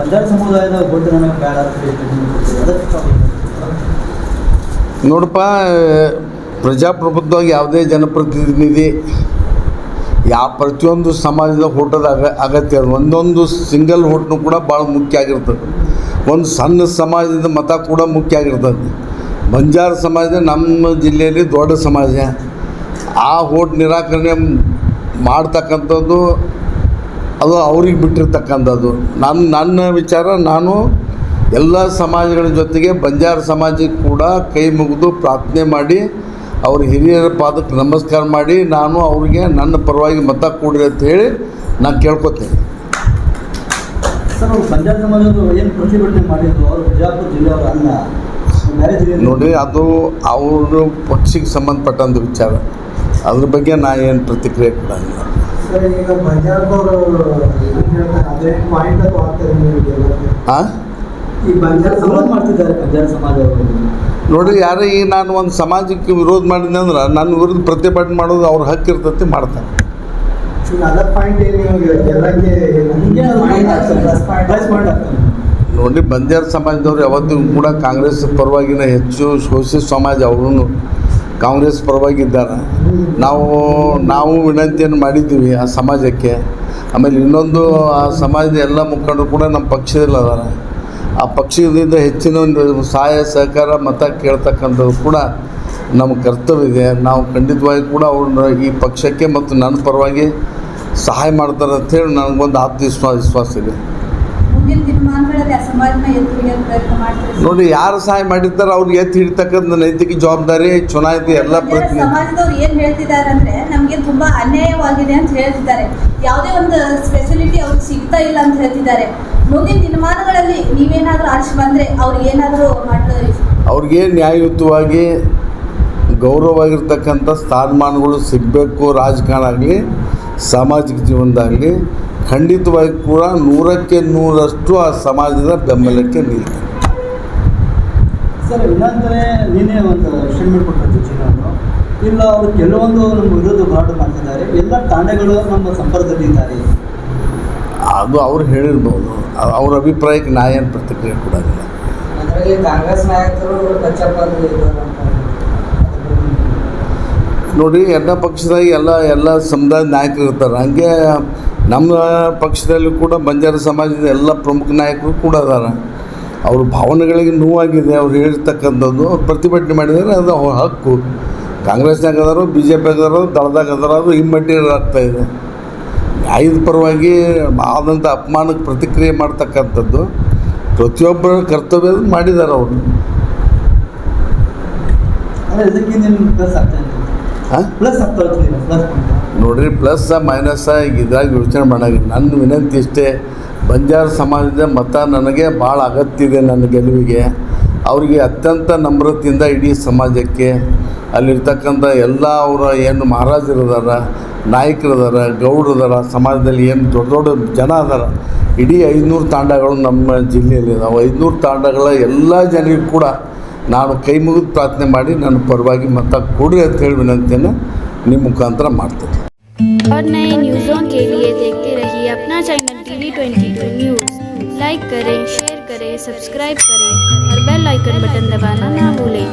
ಬಂಜಾರ ಸಮುದಾಯದ ಓಟ್ ನನಗೆ ಬೇಡ ಅಂತ ನೋಡಪ್ಪ, ಪ್ರಜಾಪ್ರಭುತ್ವವಾಗಿ ಯಾವುದೇ ಜನಪ್ರತಿನಿಧಿ ಪ್ರತಿಯೊಂದು ಸಮಾಜದ ಓಟದ ಅಗತ್ಯ. ಒಂದೊಂದು ಸಿಂಗಲ್ ಓಟ್ನು ಕೂಡ ಭಾಳ ಮುಖ್ಯ ಆಗಿರ್ತದೆ. ಒಂದು ಸಣ್ಣ ಸಮಾಜದ ಮತ ಕೂಡ ಮುಖ್ಯ ಆಗಿರ್ತದೆ. ಬಂಜಾರ ಸಮಾಜ ನಮ್ಮ ಜಿಲ್ಲೆಯಲ್ಲಿ ದೊಡ್ಡ ಸಮಾಜ. ಆ ಓಟ್ ನಿರಾಕರಣೆ ಮಾಡ್ತಕ್ಕಂಥದ್ದು ಅದು ಅವ್ರಿಗೆ ಬಿಟ್ಟಿರ್ತಕ್ಕಂಥದ್ದು. ನನ್ನ ವಿಚಾರ, ನಾನು ಎಲ್ಲ ಸಮಾಜಗಳ ಜೊತೆಗೆ ಬಂಜಾರ ಸಮಾಜಕ್ಕೆ ಕೂಡ ಕೈ ಮುಗಿದು ಪ್ರಾರ್ಥನೆ ಮಾಡಿ ಅವ್ರ ಹಿರಿಯರ ಪಾದಕ್ಕೆ ನಮಸ್ಕಾರ ಮಾಡಿ ನಾನು ಅವ್ರಿಗೆ ನನ್ನ ಪರವಾಗಿ ಮತ ಕೊಡ್ರಿ ಅಂತ ಹೇಳಿ ನಾನು ಕೇಳ್ಕೊತೀನಿ. ಸರ್, ಬಂಜಾರ ಸಮಾಜದವರು ಏನು ಪ್ರತಿಭಟನೆ ಮಾಡಿದ್ರು ಅವರು ಬಿಜಾಪುರ ಜಿಲ್ಲೆಯವರು ಅಲ್ಲ, ಬೇರೆ ಜಿಲ್ಲೆ. ನೋಡಿ, ಅದು ಅವರು ಪಕ್ಷಕ್ಕೆ ಸಂಬಂಧಪಟ್ಟಂಥ ವಿಚಾರ. ಅದ್ರ ಬಗ್ಗೆ ನಾ ಏನು ಪ್ರತಿಕ್ರಿಯೆ ಕೊಡಂಗಿಲ್ಲ. ಸರ್, ಈಗ ಬಂಜಾರದವರು ಅದೇ ಪಾಯಿಂಟ್ ಅದು ಆಗ್ತದೆ ಹಾಂ, ಈ ಬಂಜಾರ ಸಮಾಜ ಮಾಡ್ತಿದ್ದಾರೆ. ಬಂಜಾರ ಸಮಾಜವರು ನೋಡಿರಿ, ಯಾರೇ ಈಗ ನಾನು ಒಂದು ಸಮಾಜಕ್ಕೆ ವಿರೋಧ ಮಾಡಿದ್ದೆ ಅಂದ್ರೆ ನನ್ನ ವಿರುದ್ಧ ಪ್ರತಿಭಟನೆ ಮಾಡೋದು ಅವ್ರ ಹಕ್ಕು ಇರ್ತೈತಿ, ಮಾಡ್ತಾರೆ. ನೋಡಿ, ಬಂಜಾರ ಸಮಾಜದವ್ರು ಯಾವತ್ತಿಗೂ ಕೂಡ ಕಾಂಗ್ರೆಸ್ ಪರವಾಗಿನ ಹೆಚ್ಚು ಶೋಷಿತ ಸಮಾಜ. ಅವರು ಕಾಂಗ್ರೆಸ್ ಪರವಾಗಿದ್ದಾರೆ. ನಾವು ವಿನಂತಿಯನ್ನು ಮಾಡಿದ್ದೀವಿ ಆ ಸಮಾಜಕ್ಕೆ. ಆಮೇಲೆ ಇನ್ನೊಂದು, ಆ ಸಮಾಜದ ಎಲ್ಲ ಮುಖಂಡರು ಕೂಡ ನಮ್ಮ ಪಕ್ಷದಲ್ಲಿ ಅದಾರ. ಆ ಪಕ್ಷದಿಂದ ಹೆಚ್ಚಿನ ಒಂದು ಸಹಾಯ ಸಹಕಾರ ಮತ ಕೇಳ್ತಕ್ಕಂಥದ್ದು ಕೂಡ ನಮ್ಮ ಕರ್ತವ್ಯ ಇದೆ. ನಾವು ಖಂಡಿತವಾಗಿ ಕೂಡ ಅವ್ರನ್ನ ಈ ಪಕ್ಷಕ್ಕೆ ಮತ್ತು ನನ್ನ ಪರವಾಗಿ ಸಹಾಯ ಮಾಡ್ತಾರೆ ಅಂಥೇಳಿ ನನಗೊಂದು ಆತ್ಮವಿಶ್ವಾಸ ಇದೆ. ನೋಡಿ, ಯಾರು ಸಹಾಯ ಮಾಡಿರ್ತಾರೆ ಅವ್ರಿಗೆ ಎತ್ತಿ ಹಿಡಿತಕ್ಕಂಥ ನೈತಿಕ ಜವಾಬ್ದಾರಿ ಚುನಾಯಿತ ಎಲ್ಲ ಸಮಾಜದವ್ರು ಏನು ಹೇಳ್ತಿದ್ದಾರೆ ಅಂದ್ರೆ ನಮಗೆ ತುಂಬಾ ಅನ್ಯಾಯವಾಗಿದೆ ಅಂತ ಹೇಳ್ತಿದ್ದಾರೆ. ಯಾವುದೇ ಒಂದು ಸ್ಪೆಸಿಲಿಟಿ ಅವ್ರಿಗೆ ಸಿಗ್ತಾ ಇಲ್ಲ ಅಂತ ಹೇಳ್ತಿದ್ದಾರೆ. ಮುಂದಿನ ದಿನಮಾನಗಳಲ್ಲಿ ನೀವೇನಾದರೂ ಆರಿಸಿ ಬಂದರೆ ಅವ್ರಿಗೆ ಏನಾದರೂ ಅವ್ರಿಗೆ ನ್ಯಾಯಯುತವಾಗಿ ಗೌರವವಾಗಿರ್ತಕ್ಕಂಥ ಸ್ಥಾನಮಾನಗಳು ಸಿಗಬೇಕು. ರಾಜಕಾರಣ ಆಗಲಿ, ಸಾಮಾಜಿಕ ಜೀವನದಾಗಲಿ ಖಂಡಿತವಾಗಿ ಕೂಡ 100ಕ್ಕೆ 100ರಷ್ಟು ಆ ಸಮಾಜದ ಬೆಂಬಲಕ್ಕೆ ನಿಲ್ತಾರೆ. ಸರ್, ಇನ್ನೊಂದರೆ ನೀನೇ ಒಂದು ಸ್ಟೇಟ್ಮೆಂಟ್ ಕೊಟ್ಟಿರ್ತೀವಿ ಚಿನ್ನವರು. ಇಲ್ಲ, ಅವರು ಕೆಲವೊಂದು ನಮ್ಮ ವಿರೋಧ ಹೋರಾಟ ಮಾಡ್ತಿದ್ದಾರೆ, ಎಲ್ಲ ತಾಂಡೆಗಳು ನಮ್ಮ ಸಂಪರ್ಕದಲ್ಲಿ ಇದ್ದಾರೆ. ಅದು ಅವ್ರು ಹೇಳಿರ್ಬೋದು. ಅವ್ರ ಅಭಿಪ್ರಾಯಕ್ಕೆ ನಾ ಏನು ಪ್ರತಿಕ್ರಿಯೆ ಕೊಡೋದಿಲ್ಲ. ಅದರಲ್ಲಿ ಕಾಂಗ್ರೆಸ್ ನಾಯಕರು ನೋಡಿ, ಎಲ್ಲ ಪಕ್ಷದಾಗ ಎಲ್ಲ ಸಮುದಾಯದ ನಾಯಕರು ಇರ್ತಾರೆ. ಹಾಗೆ ನಮ್ಮ ಪಕ್ಷದಲ್ಲಿ ಕೂಡ ಬಂಜಾರ ಸಮಾಜದ ಎಲ್ಲ ಪ್ರಮುಖ ನಾಯಕರು ಕೂಡ ಅದಾರ. ಅವ್ರ ಭಾವನೆಗಳಿಗೆ ನೋವಾಗಿದೆ, ಅವ್ರು ಹೇಳಿರ್ತಕ್ಕಂಥದ್ದು. ಅವ್ರು ಪ್ರತಿಭಟನೆ ಮಾಡಿದರೆ ಅದು ಅವ್ರ ಹಕ್ಕು. ಕಾಂಗ್ರೆಸ್ನಾಗ ಅದಾರೋ, ಬಿ ಜೆ ಪಿ ಅದಾರೋ, ದಳದಾಗ ಅದಾರೋ, ಅದು ಹಿಮ್ಮೆಟ್ಟಿಗೆ ಆಗ್ತಾಯಿದೆ. ನ್ಯಾಯದ ಪರವಾಗಿ ಆದಂಥ ಅಪಮಾನಕ್ಕೆ ಪ್ರತಿಕ್ರಿಯೆ ಮಾಡ್ತಕ್ಕಂಥದ್ದು ಪ್ರತಿಯೊಬ್ಬರ ಕರ್ತವ್ಯ ಮಾಡಿದ್ದಾರೆ ಅವರು. ನೋಡ್ರಿ, ಪ್ಲಸ್ ಮೈನಸ್ ಇದ್ರಾಗ ಯೋಚನೆ ಮಾಡಾಗಿಲ್ಲ. ನನ್ನ ವಿನಂತಿ ಇಷ್ಟೇ, ಬಂಜಾರ ಸಮಾಜದ ಮತ ನನಗೆ ಭಾಳ ಅಗತ್ಯ ಇದೆ. ನನ್ನ ಗೆಲುವಿಗೆ ಅವರಿಗೆ ಅತ್ಯಂತ ನಮ್ರತೆಯಿಂದ ಇಡೀ ಸಮಾಜಕ್ಕೆ ಅಲ್ಲಿರ್ತಕ್ಕಂಥ ಎಲ್ಲ ಅವರ ಏನು ಮಹಾರಾಜರಿದಾರ, ನಾಯಕರಿದಾರ, ಗೌಡರಿದಾರ, ಸಮಾಜದಲ್ಲಿ ಏನು ದೊಡ್ಡ ದೊಡ್ಡ ಜನ ಅದಾರ. ಇಡೀ 500 ತಾಂಡಗಳು ನಮ್ಮ ಜಿಲ್ಲೆಯಲ್ಲಿ ಇದಾವೆ. 500 ತಾಂಡಗಳ ಎಲ್ಲ ಜನರಿಗೂ ಕೂಡ ನಾನು ಕೈ ಮುಗಿದು ಪ್ರಾರ್ಥನೆ ಮಾಡಿ ನನ್ನ ಪರವಾಗಿ ಮತ ಕೊಡ್ರಿ ಅಂತ ಹೇಳಿ ವಿನಂತಿಯನ್ನು ನಿಮ್ಮ ಮುಖಾಂತರ ಮಾಡ್ತೇನೆ. और नए न्यूज़ों के लिए देखते रहिए अपना चैनल TV22 न्यूज़। लाइक करें, शेयर करें, सब्सक्राइब करें और बेल आइकन बटन दबाना ना भूलें।